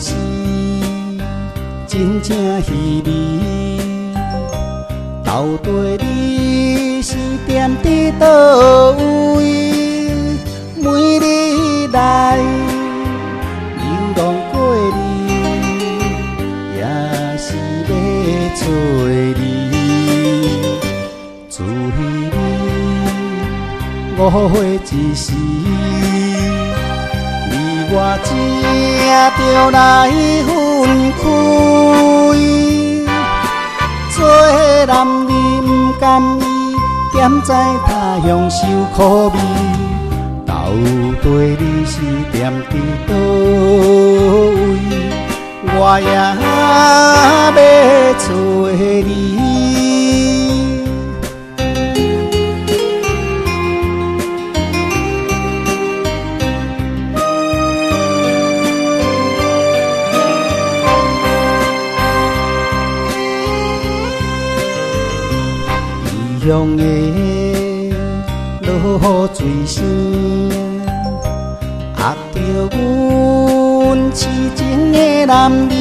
时真正稀微，到底你是踮伫倒位？每日来流浪过你，也是要找你。自彼你5岁之时，你我正着来分开。做男儿不甘意，踮在他乡受苦味。到底你是踮伫倒位？我也要找你。异乡的落水声，压着阮痴情的男儿，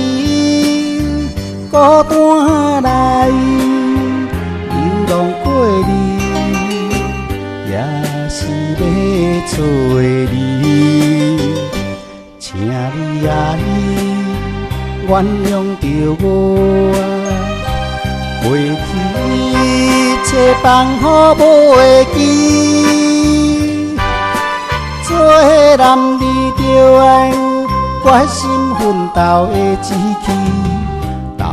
孤单来流浪过你，也是要找你。请你啊你原谅着我，过去切放好袂记。做男儿就要有决心奋斗的志气。到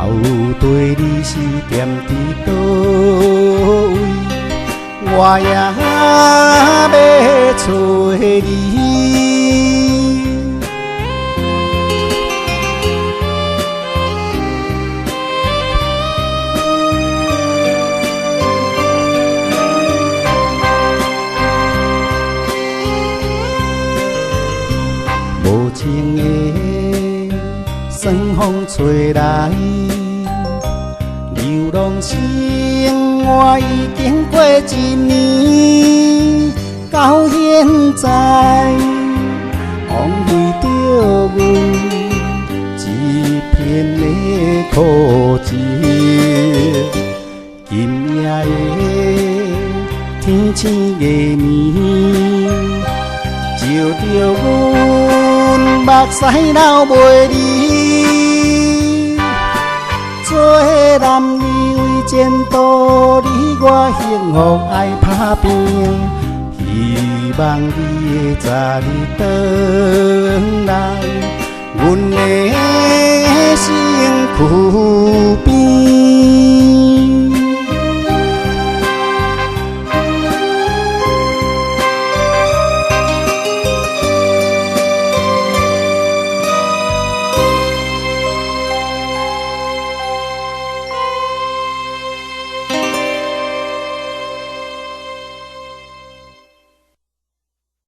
底你是踮伫倒位？我也要找你。无情的酸风吹来，流浪生活已经过1年，到现在枉费着阮一片的苦情。今夜的天星月暝，照着阮目屎流袂离。做男儿为前途，你我幸福爱打拼。希望你会早日回来，阮的身躯。